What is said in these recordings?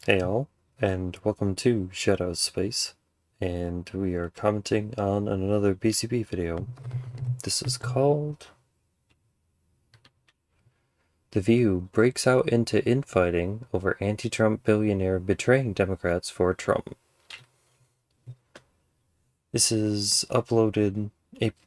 Hey all, and welcome to Shadow Space, and we are commenting on another PCP video. This is called The View Breaks Out into Infighting Over Anti-Trump Billionaire Betraying Democrats for Trump. This is uploaded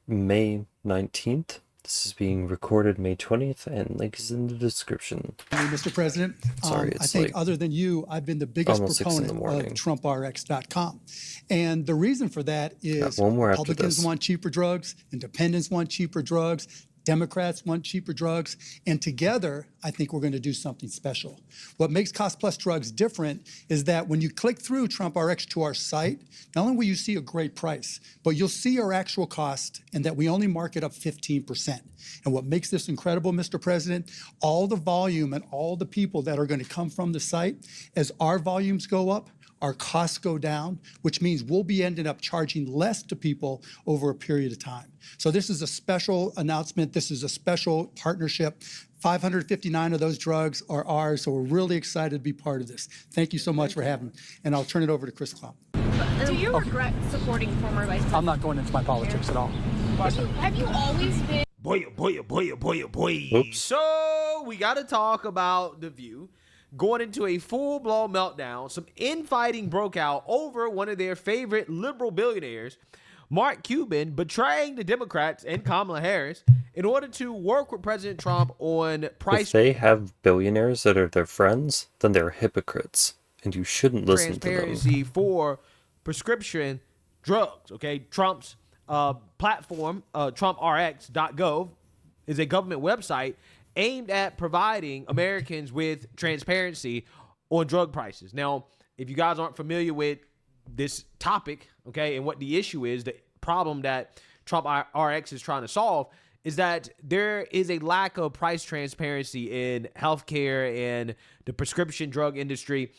May 19th. This is being recorded May 20th, and link is in the description. Mr. President, Sorry, I it's think like other than you, I've been the biggest almost 6 in the proponent morning. of TrumpRx.com. And the reason for that is Got one more after Republicans this. want cheaper drugs, independents want cheaper drugs, Democrats want cheaper drugs, and together, I think we're going to do something special. What makes Cost Plus Drugs different is that when you click through TrumpRx to our site, not only will you see a great price, but you'll see our actual cost and that we only mark it up 15%. And what makes this incredible, Mr. President, all the volume and all the people that are going to come from the site, as our volumes go up, our costs go down, which means we'll be ending up charging less to people over a period of time. So this is a special announcement. This is a special partnership. 559 of those drugs are ours, so we're really excited to be part of this. Thank you so much for having me, and I'll turn it over to Chris Clown. Do you regret supporting former Vice President? I'm not going into my politics at all. Have you always been? Boy. Oops. So we got to talk about The View going into a full-blown meltdown. Some infighting broke out over one of their favorite liberal billionaires, Mark Cuban, betraying the Democrats and Kamala Harris in order to work with President Trump on price If they have billionaires that are their friends, then they're hypocrites, and you shouldn't listen to them. transparency for prescription drugs. Okay, Trump's platform, TrumpRx.gov, is a government website aimed at providing Americans with transparency on drug prices. Now, if you guys aren't familiar with this topic, okay, and what the issue is, the problem that Trump RX is trying to solve is that there is a lack of price transparency in healthcare and the prescription drug industry.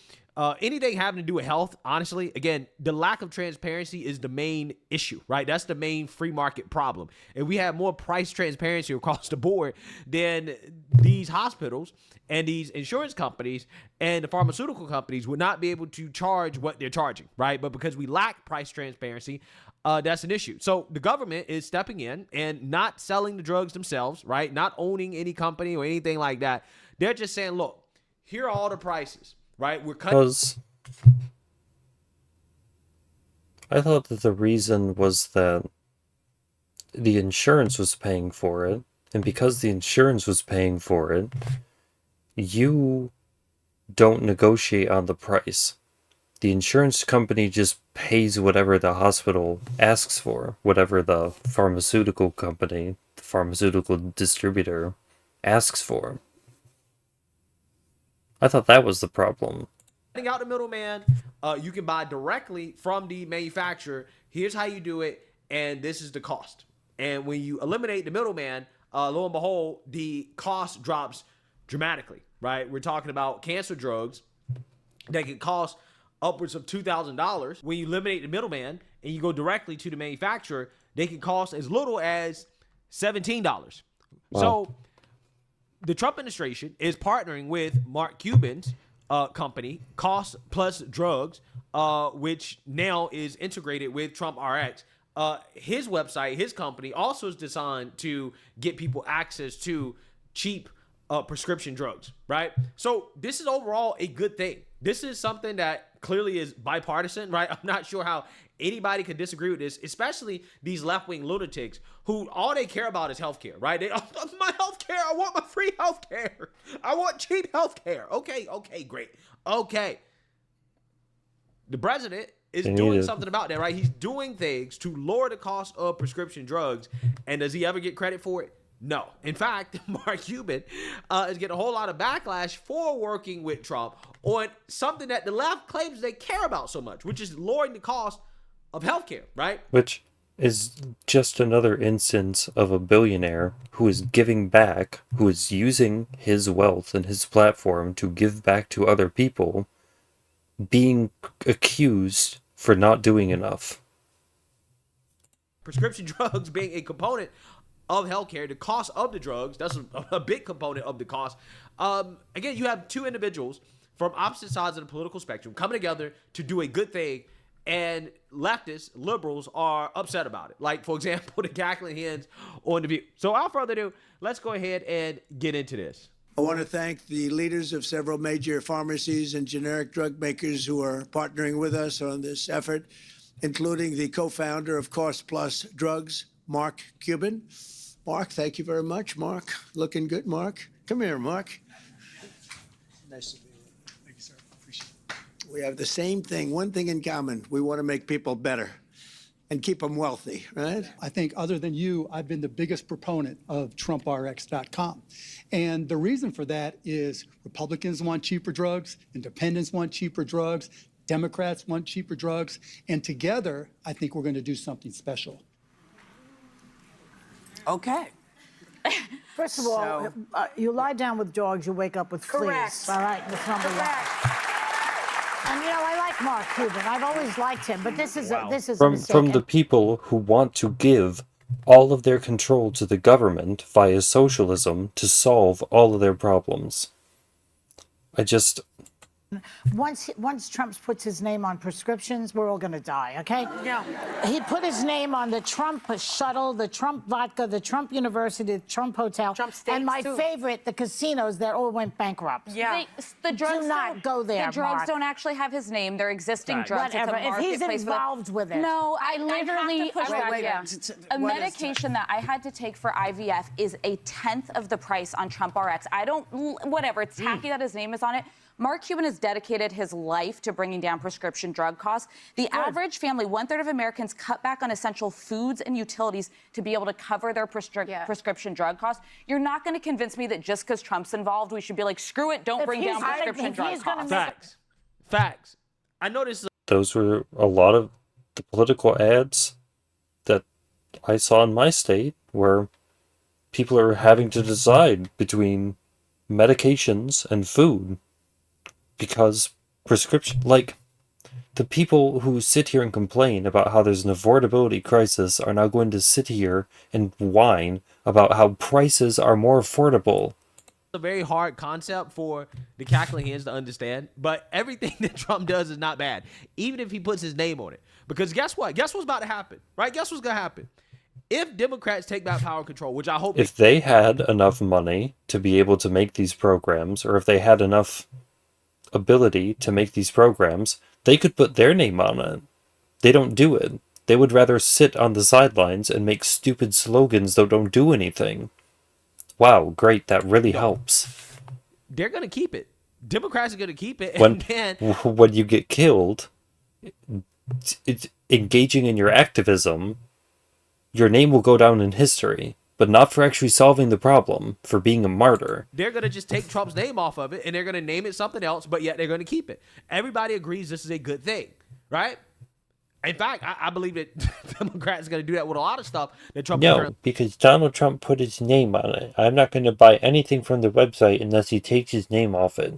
Anything having to do with health, honestly, again, the lack of transparency is the main issue, right? That's the main free market problem. If we have more price transparency across the board, then these hospitals and these insurance companies and the pharmaceutical companies would not be able to charge what they're charging, right? But because we lack price transparency, that's an issue. So the government is stepping in and not selling the drugs themselves, right? Not owning any company or anything like that. They're just saying, look, here are all the prices. Right, we're cutting. Because I thought that the reason was that the insurance was paying for it, and because the insurance was paying for it, you don't negotiate on the price. The insurance company just pays whatever the hospital asks for, whatever the pharmaceutical company, the pharmaceutical distributor asks for. I thought that was the problem. Cutting out the middleman, you can buy directly from the manufacturer. Here's how you do it, and this is the cost. And when you eliminate the middleman, lo and behold, the cost drops dramatically, right? We're talking about cancer drugs that can cost upwards of $2,000. When you eliminate the middleman and you go directly to the manufacturer, they can cost as little as $17. Wow. So the Trump administration is partnering with Mark Cuban's company, Cost Plus Drugs, which now is integrated with Trump RX. His website, his company, also is designed to get people access to cheap prescription drugs, right? So this is overall a good thing. This is something that clearly is bipartisan, right? I'm not sure how anybody could disagree with this, especially these left-wing lunatics who all they care about is healthcare, right? They, oh, my healthcare, I want my free healthcare. I want cheap healthcare. Okay, great. Okay. The president is doing something about that, right? He's doing things to lower the cost of prescription drugs. And does he ever get credit for it? No. In fact, Mark Cuban is getting a whole lot of backlash for working with Trump on something that the left claims they care about so much, which is lowering the cost of healthcare, right? Which is just another instance of a billionaire who is giving back, who is using his wealth and his platform to give back to other people, being accused for not doing enough. Prescription drugs being a component of healthcare, the cost of the drugs, that's a big component of the cost. Again, you have two individuals from opposite sides of the political spectrum coming together to do a good thing, and leftists, liberals are upset about it. Like, for example, the cackling hens on The View. So without further ado, let's go ahead and get into this. I want to thank the leaders of several major pharmacies and generic drug makers who are partnering with us on this effort, including the co-founder of Cost Plus Drugs, Mark Cuban. Mark, thank you very much. Mark, looking good, Mark. Come here, Mark. Nice to be with you. Thank you, sir. Appreciate it. We have the same thing, one thing in common. We want to make people better and keep them wealthy, right? I think other than you, I've been the biggest proponent of TrumpRx.com. And the reason for that is Republicans want cheaper drugs, independents want cheaper drugs, Democrats want cheaper drugs, and together, I think we're going to do something special. Okay. First of all, you lie down with dogs, you wake up with fleas. Correct. All right, that's number one. And you know, I like Mark Cuban. I've always liked him, but this is a mistake. From the people who want to give all of their control to the government via socialism to solve all of their problems. Once Trump puts his name on prescriptions, we're all going to die, okay? Yeah. He put his name on the Trump shuttle, the Trump vodka, the Trump University, the Trump hotel, Trump steaks, and my too. favorite, the casinos that all went bankrupt. Yeah. The drugs Do not don't- go there, The drugs Mark. don't actually have his name. They're existing Right. drugs. Whatever. It's a If he's marketplace for them. involved with it. No, I have to literally. push back. Wait, yeah. what is A that? medication that I had to take for IVF is a tenth of the price on Trump RX. I don't. Whatever. It's tacky that his name is on it. Mark Cuban has dedicated his life to bringing down prescription drug costs. The average family, 1/3 of Americans, cut back on essential foods and utilities to be able to cover their prescription drug costs. You're not going to convince me that just because Trump's involved, we should be like, screw it, don't If bring he's down gonna- prescription if drug he's gonna costs. make- Facts. I know this is Those were a lot of the political ads that I saw in my state where people are having to decide between medications and food because prescription, like the people who sit here and complain about how there's an affordability crisis are now going to sit here and whine about how prices are more affordable. a very hard concept for the cackling hens to understand, but everything that Trump does is not bad, even if he puts his name on it. Because guess what? Guess what's about to happen, right? Guess what's going to happen? If Democrats take back power and control, which I hope... If they had enough money to be able to make these programs, or if they had enough ability to make these programs, they could put their name on it. They don't do it. They would rather sit on the sidelines and make stupid slogans that don't do anything. Wow, great, that really helps. They're going to keep it. Democrats are going to keep it. When, And then, when you get killed, it's engaging in your activism, your name will go down in history, but not for actually solving the problem, for being a martyr. they're going to just take Trump's name off of it, and they're going to name it something else, but yet they're going to keep it. Everybody agrees this is a good thing, right? In fact, I believe that Democrats are going to do that with a lot of stuff that Trump... No, because Donald Trump put his name on it. I'm not going to buy anything from the website unless he takes his name off it.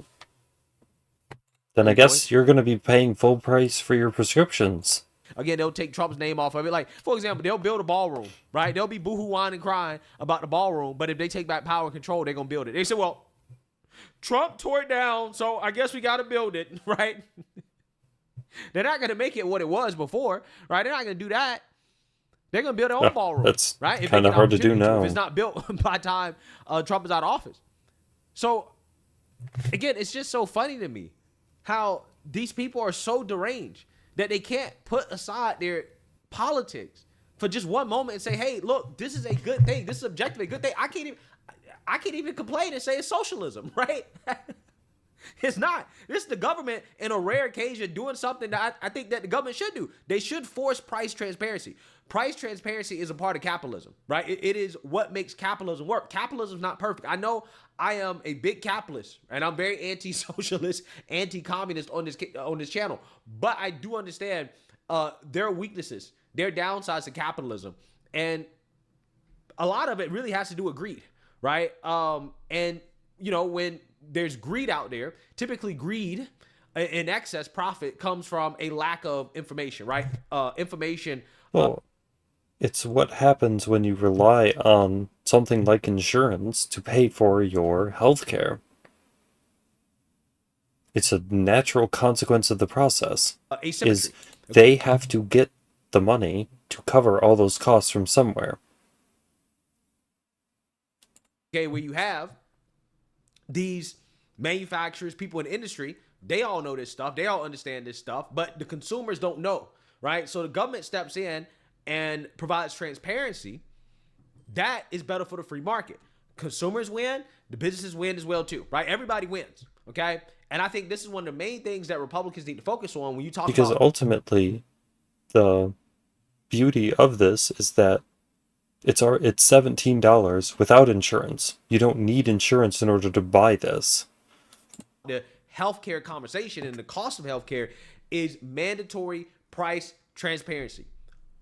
Then I guess you're going to be paying full price for your prescriptions. Again, they'll take Trump's name off of it. Like, for example, they'll build a ballroom, right? They'll be boohoo whining and crying about the ballroom, but if they take back power and control, they're going to build it. They say, well, Trump tore it down, so I guess we got to build it, right? They're not going to make it what it was before, right? They're not going to do that. They're going to build their own ballroom, that's right? If they kinda get an hard to do opportunity now. If it's not built by the time Trump is out of office. So, again, it's just so funny to me how these people are so deranged that they can't put aside their politics for just one moment and say, hey, look, this is a good thing. This is objectively a good thing. I can't even complain and say it's socialism, right? It's not. This is the government, in a rare occasion, doing something that I think that the government should do. They should force price transparency. Price transparency is a part of capitalism, right? It is what makes capitalism work. Capitalism is not perfect. I know I am a big capitalist, and I'm very anti-socialist, anti-communist on this channel. But I do understand their weaknesses, their downsides to capitalism. And a lot of it really has to do with greed, right? And, you know, when there's greed out there, typically greed in excess profit comes from a lack of information, right? Well, it's what happens when you rely on something like insurance to pay for your health care. It's a natural consequence of the process. Asymmetry. Is they have to get the money to cover all those costs from somewhere. Okay, where you have these manufacturers, people in the industry, they all know this stuff, they all understand this stuff, but the consumers don't know, right? So the government steps in and provides transparency. That is better for the free market. Consumers win, the businesses win as well too, right? Everybody wins, okay? And I think this is one of the main things that Republicans need to focus on when you talk Because about... ultimately, the beauty of this is that it's $17 without insurance. You don't need insurance in order to buy this. The healthcare conversation and the cost of healthcare is mandatory price transparency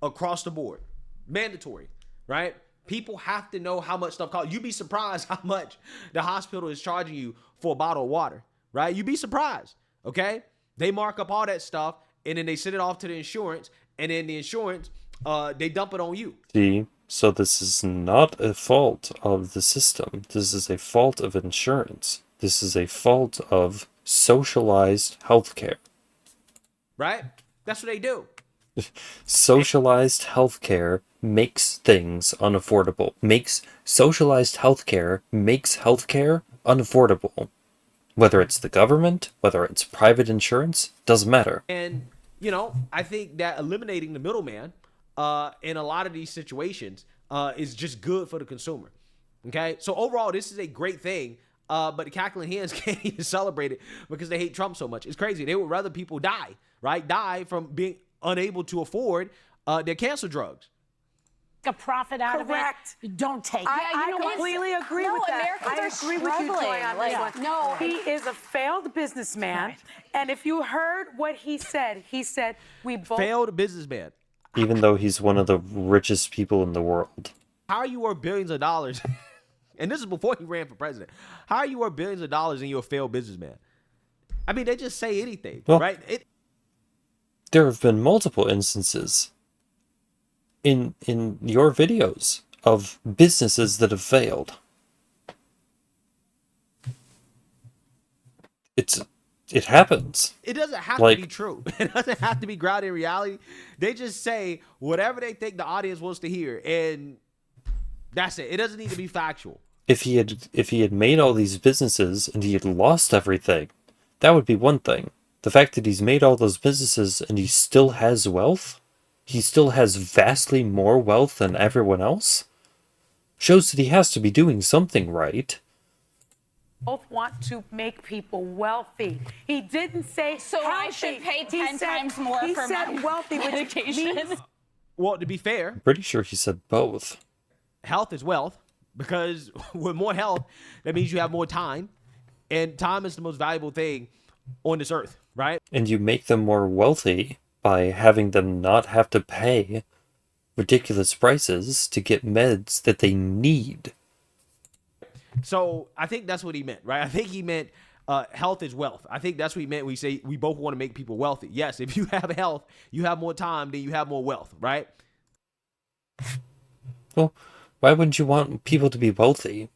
across the board. Mandatory, right? People have to know how much stuff costs. You'd be surprised how much the hospital is charging you for a bottle of water, right? You'd be surprised, okay? They mark up all that stuff, and then they send it off to the insurance, and then the insurance, they dump it on you. See? So this is not a fault of the system. This is a fault of insurance. This is a fault of socialized healthcare. Right? That's what they do. Socialized healthcare makes things unaffordable. Socialized healthcare makes healthcare unaffordable. Whether it's the government, whether it's private insurance, doesn't matter. And, you know, I think that eliminating the middleman in a lot of these situations is just good for the consumer. Okay? So overall, this is a great thing, but the cackling hens can't even celebrate it because they hate Trump so much. It's crazy. They would rather people die, right? Die from being unable to afford their cancer drugs. A profit out Correct. of it. Don't take it. I completely agree with that. Americans I are agree with you, Joy, struggling. on Like, this one. no. He is a failed businessman. Right. And if you heard what he said, we both... Failed businessman. Even though he's one of the richest people in the world. How are you worth billions of dollars? And this is before he ran for president. How are you worth billions of dollars and you're a failed businessman? I mean, they just say anything, Well, right? There have been multiple instances in your videos of businesses that have failed. It happens. It doesn't have Like- to be true. It doesn't have to be grounded in reality. They just say whatever they think the audience wants to hear, and that's it. It doesn't need to be factual. If he had made all these businesses and he had lost everything, that would be one thing. The fact that he's made all those businesses and he still has wealth, he still has vastly more wealth than everyone else, shows that he has to be doing something right. both want to make people wealthy. He didn't say So I should healthy. pay 10 times more he for said my wealthy, which medication. means Well, to be fair, I'm pretty sure he said both. health is wealth, because with more health, that means you have more time, and time is the most valuable thing on this earth, right? And you make them more wealthy by having them not have to pay ridiculous prices to get meds that they need. So I think that's what he meant, right? I think he meant health is wealth. I think that's what he meant when we say we both want to make people wealthy. Yes, if you have health, you have more time, then you have more wealth, right? Well, why wouldn't you want people to be wealthy?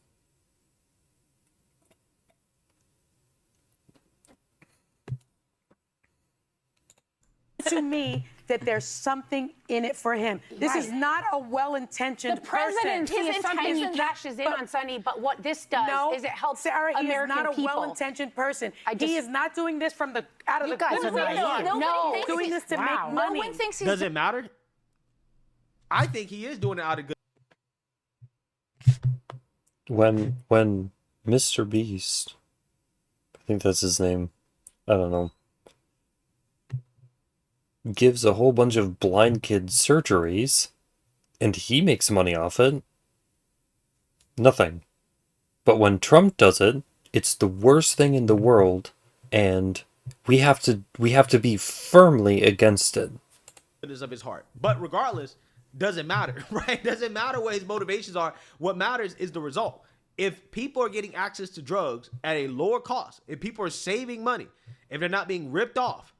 to me that there's something in it for him. This is not a well-intentioned The president person. His Sometimes he intentions- cashes in on Sunny, but what this does is it helps Sarah, he American is not a people. well-intentioned person. I just- He is not doing this from out of You the guys goodness are of his naive. heart. Nobody No. thinks Doing he's- this to Wow. make No money. one thinks he's Does it matter? I think he is doing it out of good. When Mr. Beast, I think that's his name, I don't know, gives a whole bunch of blind kids surgeries, and he makes money off it, nothing. But when Trump does it, it's the worst thing in the world, and we have to be firmly against it. Goodness of his heart. But regardless, doesn't matter, right? Doesn't matter what his motivations are. What matters is the result. If people are getting access to drugs at a lower cost, if people are saving money, if they're not being ripped off,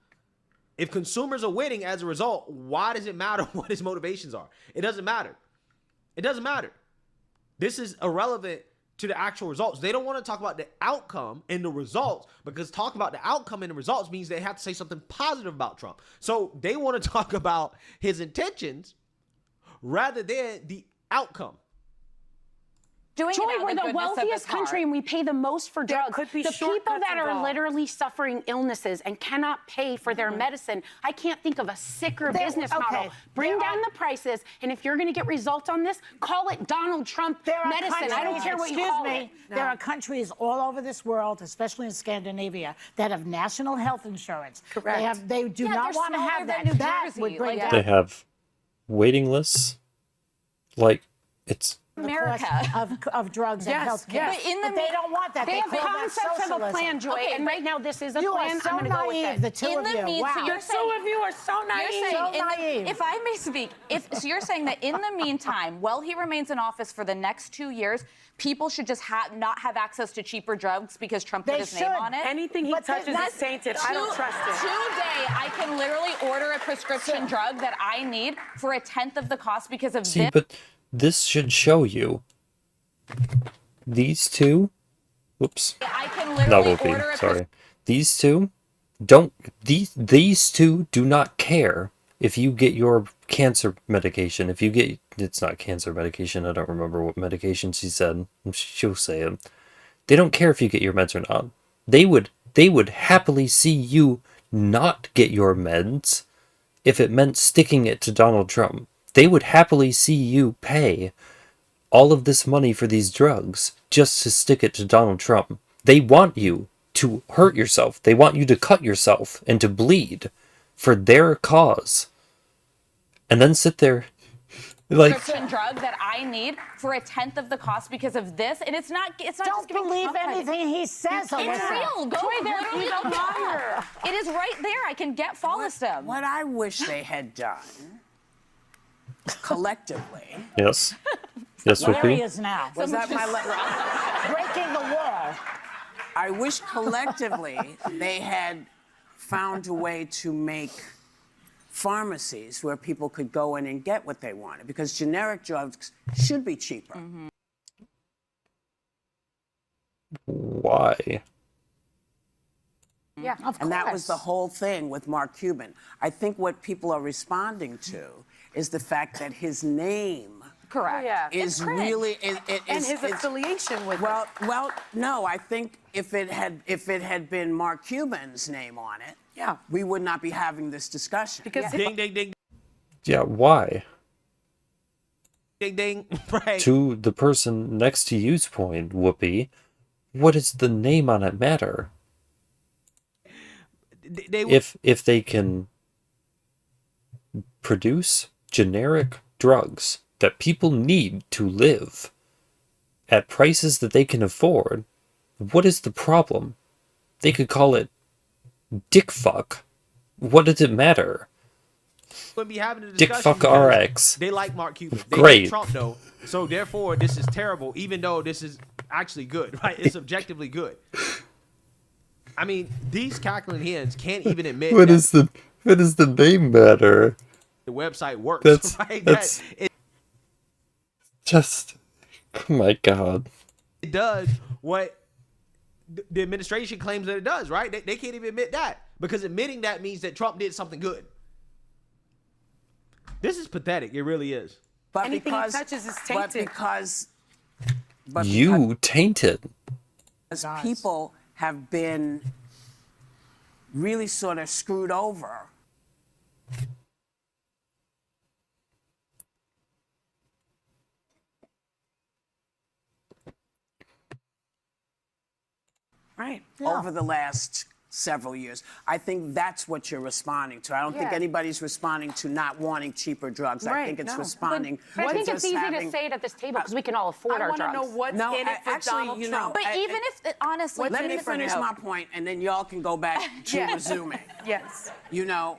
if consumers are winning as a result, why does it matter what his motivations are? It doesn't matter. It doesn't matter. This is irrelevant to the actual results. They don't want to talk about the outcome and the results, because talk about the outcome and the results means they have to say something positive about Trump. So they want to talk about his intentions rather than the outcome. Doing Joy, it out we're of the goodness of wealthiest his heart. country and we pay the most for There drugs. could be The people shortcuts that are involved. literally suffering illnesses and cannot pay for their medicine, I can't think of a sicker business model. Bring down the prices, and if you're going to get results on this, call it Donald Trump medicine. I don't care what you call it. There are countries all over this world, especially in Scandinavia, that have national health insurance. Correct. They do Yeah, not they're want to smaller have than that. New That Jersey, would bring like- They down have waiting lists. Like, it's the America. cost of drugs and health care. But in the they don't want that. They have call that concepts of a socialism. plan, Joy, Okay, and right now this is a You plan. are so I'm going to go with naive, it. the two In of the you. mean- Wow. so you're The saying- two of you are so naive. You're saying, So naive. if I may speak, so you're saying that in the meantime, while he remains in office for the next 2 years, people should just not have access to cheaper drugs because Trump put They his name should. on it? Anything he But touches that's- is tainted. I don't trust it. Today, I can literally order a prescription drug that I need for a tenth of the cost because of See, this. but this should show you these two. Whoops. I can Not literally Whoopi, order a sorry. These two don't. These two do not care if you get your cancer medication. If you get, it's not cancer medication. I don't remember what medication she said. She'll say it. They don't care if you get your meds or not. They would happily see you not get your meds if it meant sticking it to Donald Trump. They would happily see you pay all of this money for these drugs just to stick it to Donald Trump. They want you to hurt yourself. They want you to cut yourself and to bleed for their cause. And then sit there like, prescription drug that I need for a tenth of the cost because of this, and it's not Don't just giving believe Trump credit. anything he says. It's Alyssa. real. Go literally he's a look it up. liar. It is right there. I can get Follistim. What I wish they had done collectively. yes. Yes, There he Whoopi. is now. Was that my Breaking the wall. I wish collectively they had found a way to make pharmacies where people could go in and get what they wanted, because generic drugs should be cheaper. Why? Yeah, of And that was course. the whole thing with Mark Cuban. I think what people are responding to is the fact that his name Correct. Yeah. is cringe. really And his it's- affiliation with well, no. I think if it had been Mark Cuban's name on it, Yeah. we would not be having this discussion. Because Ding, ding, ding, Yeah, why? ding, ding. Right. To the person next to you's point, Whoopi, what does the name on it matter? They If they can produce generic drugs that people need to live at prices that they can afford, what is the problem? They could call it dick fuck. What does it matter? wouldn't be having a Dick discussion fuck because RX. They like Mark Cuban. They Great. hate Trump though. So therefore, this is terrible. Even though this is actually good, right? It's objectively good. I mean, these cackling hens can't even admit What that does the name matter? the website works. That's- right? that's- That Just, oh my god. it does what the administration claims that it does, right? They can't even admit that, because admitting that means that Trump did something good. This is pathetic. It really is. But Anything he because, touches is but tainted. but You tainted. because people have been really sort of screwed over. right. Over the last several years. I think that's what you're responding to. I don't think Yeah. anybody's responding to not wanting cheaper drugs. I Right, think it's no. responding But I to think it's just easy having... to say it at this table because we can all afford I our want to drugs. know what's No, in it for actually, Donald you know, Trump. But even if, honestly, Let me even if- finish my point, and then y'all can go back to Yes. resuming. Yes. You know,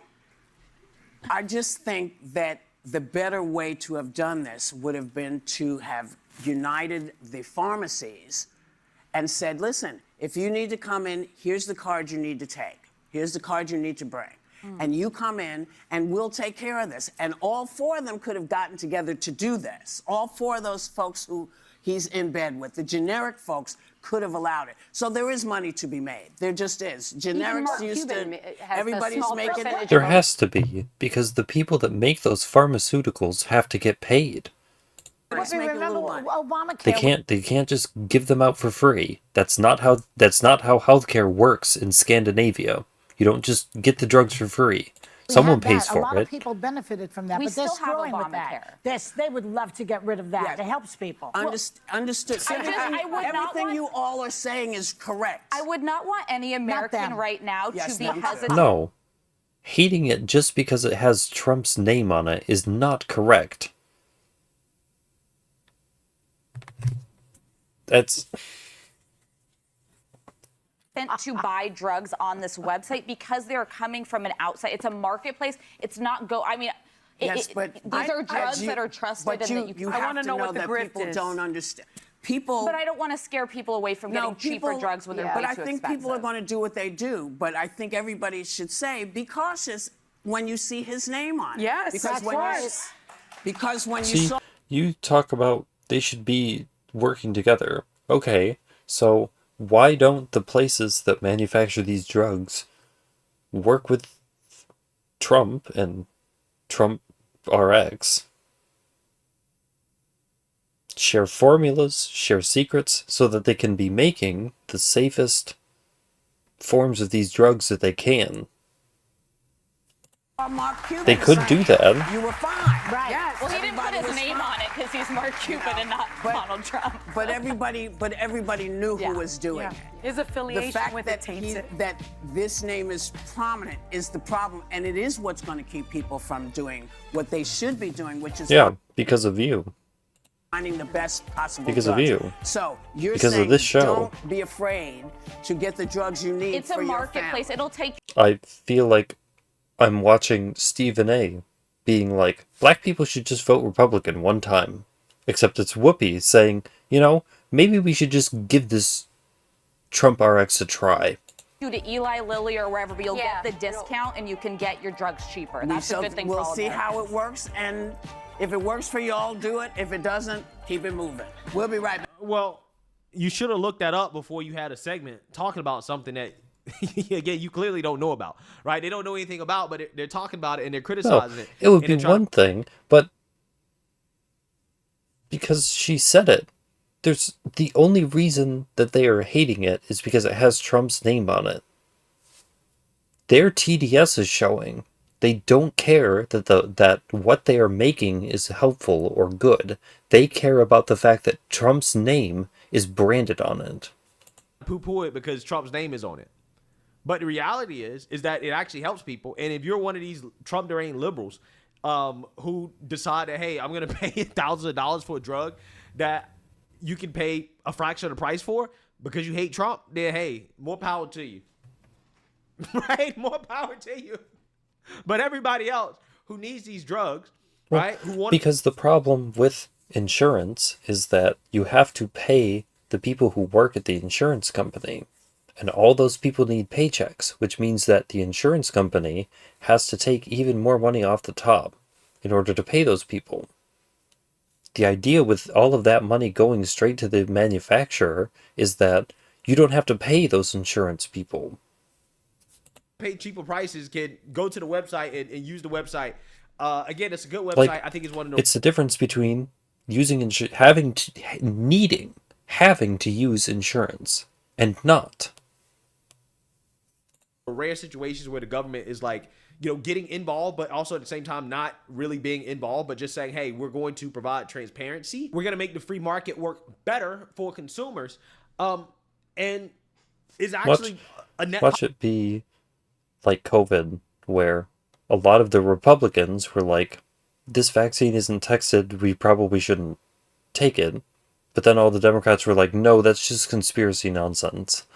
I just think that the better way to have done this would have been to have united the pharmacies and said, listen, if you need to come in, here's the card you need to take. Here's the card you need to bring. And you come in, and we'll take care of this. And all four of them could have gotten together to do this. All four of those folks who he's in bed with. The generic folks could have allowed it. So there is money to be made. There just is. Generics Mark used Cuban to, has a everybody's small making percentage There has to be, because the people that make those pharmaceuticals have to get paid. Let's But make a remember little money. Obamacare? They can't just give them out for free. That's not how healthcare works in Scandinavia. You don't just get the drugs for free. We Someone had pays that. for A lot it. of people benefited from that, We but they're still have screwing with that. Obamacare. They would love to get rid of that. Yeah. It helps people. Understood. I would not Everything want- you all are saying is correct. I would not want any American them. right now Yes, to be them too. hesitant. No. Hating it just because it has Trump's name on it is not correct. That's To buy drugs on this website because they're coming from an outside. It's a marketplace. It's not go. I mean, Yes, but these are drugs that are trusted But and that you can. have wanna to know know what the that grift people is. don't understand. People. But I don't want to scare people away from getting cheaper drugs when they're way But I too think expensive. people are going to do what they do. But I think everybody should say, be cautious when you see his name on it. Yes, because that's when right. because when you see, saw. you talk about they should be working together. Okay, so why don't the places that manufacture these drugs work with Trump and Trump RX? Share formulas, share secrets, so that they can be making the safest forms of these drugs that they can. Mark Cuban They could do that. You were fine. Right. Yes, Well, he didn't put everybody his was name fine. on it because he's Mark Cuban and not Donald Trump. But everybody knew who was doing Yeah. it. His The affiliation fact with that it taints it. that this name is prominent is the problem, and it is what's going to keep people from doing what they should be doing, which is Yeah, because of you. finding the best possible Because of drugs. you. So you're Because of saying this show. don't be afraid to get the drugs you need It's for a your marketplace. family. It'll take I feel like I'm watching Stephen A. being like, black people should just vote Republican one time. Except it's Whoopi saying, maybe we should just give this Trump RX a try. you to Eli Lilly or wherever, but you'll Yeah. get the discount and you can get your drugs cheaper. That's a good thing for We'll all see Americans. how it works, and if it works for you all, do it. If it doesn't, keep it moving. We'll be right back. Well, you should have looked that up before you had a segment talking about something that, again, you clearly don't know about, right? They don't know anything about, but they're talking about it and they're No, criticizing it. it would And be they're trying- one thing, but because she said it, there's the only reason that they are hating it is because it has Trump's name on it. Their TDS is showing. They don't care that what they are making is helpful or good. They care about the fact that Trump's name is branded on it. poo-poo it because Trump's name is on it. But the reality is that it actually helps people. And if you're one of these Trump deranged liberals who decide that, hey, I'm going to pay thousands of dollars for a drug that you can pay a fraction of the price for because you hate Trump, then, hey, more power to you. Right? More power to you. But everybody else who needs these drugs, right? Who want Because the problem with insurance is that you have to pay the people who work at the insurance company. And all those people need paychecks, which means that the insurance company has to take even more money off the top in order to pay those people. The idea with all of that money going straight to the manufacturer is that you don't have to pay those insurance people. pay cheaper prices can go to the website and use the website. Again, it's a good website. Like, I think it's one of the it's the difference between using having to use insurance and not. rare situations where the government is like, getting involved, but also at the same time not really being involved, but just saying, hey, we're going to provide transparency. We're going to make the free market work better for consumers. And is actually a net. Watch it be like COVID, where a lot of the Republicans were like, this vaccine isn't tested, we probably shouldn't take it. But then all the Democrats were like, no, that's just conspiracy nonsense.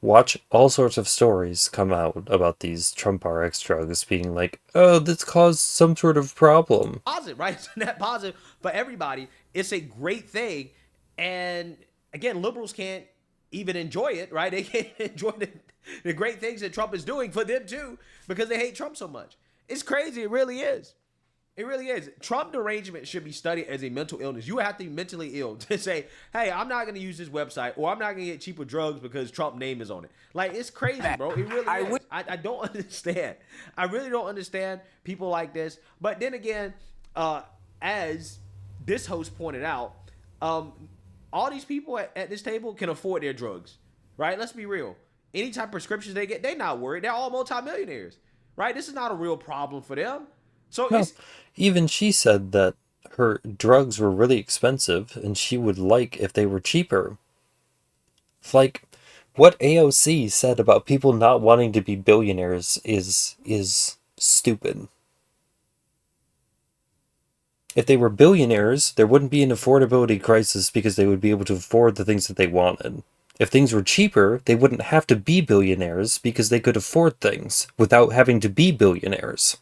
Watch all sorts of stories come out about these Trump RX drugs being like, oh, this caused some sort of problem. Positive, right? It's a net positive for everybody. It's a great thing. And again, liberals can't even enjoy it, right? They can't enjoy the great things that Trump is doing for them too because they hate Trump so much. It's crazy. It really is. It really is. Trump derangement should be studied as a mental illness. You have to be mentally ill to say, hey, I'm not going to use this website, or I'm not going to get cheaper drugs because Trump's name is on it. Like, it's crazy, bro. It really is. I don't understand. I really don't understand people like this. But then again, as this host pointed out, all these people at this table can afford their drugs, right? Let's be real. Any type of prescriptions they get, they're not worried. They're all multimillionaires, right? This is not a real problem for them. So No, even she said that her drugs were really expensive and she would like if they were cheaper. Like, what AOC said about people not wanting to be billionaires is stupid. If they were billionaires, there wouldn't be an affordability crisis because they would be able to afford the things that they wanted. If things were cheaper, they wouldn't have to be billionaires because they could afford things without having to be billionaires.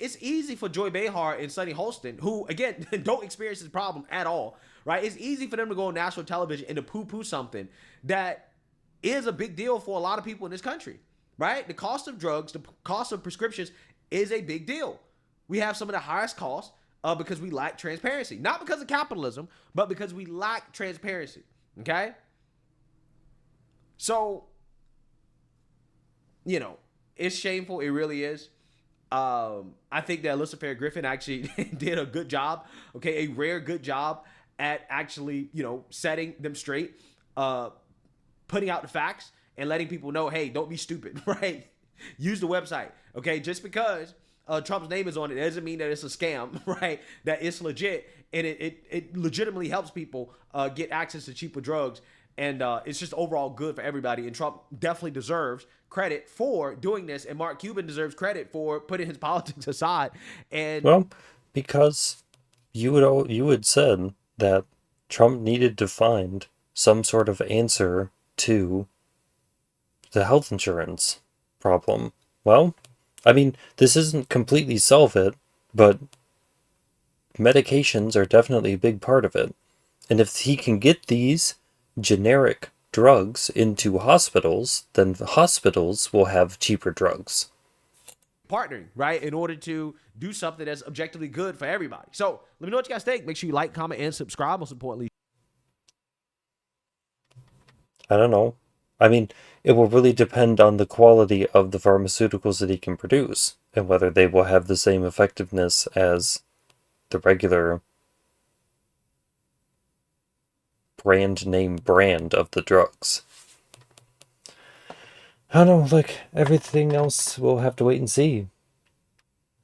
it's easy for Joy Behar and Sonny Holston, who, again, don't experience this problem at all, right? It's easy for them to go on national television and to poo-poo something that is a big deal for a lot of people in this country, right? The cost of drugs, the cost of prescriptions is a big deal. We have some of the highest costs because we lack transparency. Not because of capitalism, but because we lack transparency, okay? So, you know, it's shameful. It really is. I think that Alyssa Fair Griffin actually did a good job, okay, a rare good job at actually, you know, setting them straight, putting out the facts and letting people know, hey, don't be stupid, right? Use the website, okay? Just because Trump's name is on it doesn't mean that it's a scam, right? That it's legit, and it legitimately helps people get access to cheaper drugs, and it's just overall good for everybody, and Trump definitely deserves credit for doing this, and Mark Cuban deserves credit for putting his politics aside. And well, because you had said that Trump needed to find some sort of answer to the health insurance problem. Well, I mean, this isn't completely solve it, but medications are definitely a big part of it. And if he can get these generic drugs into hospitals, then the hospitals will have cheaper drugs. Partnering, right, in order to do something that's objectively good for everybody. So let me know what you guys think. Make sure you like, comment, and subscribe. Most importantly, I don't know. I mean, it will really depend on the quality of the pharmaceuticals that he can produce and whether they will have the same effectiveness as the regular brand of the drugs. I don't know, like, everything else we'll have to wait and see.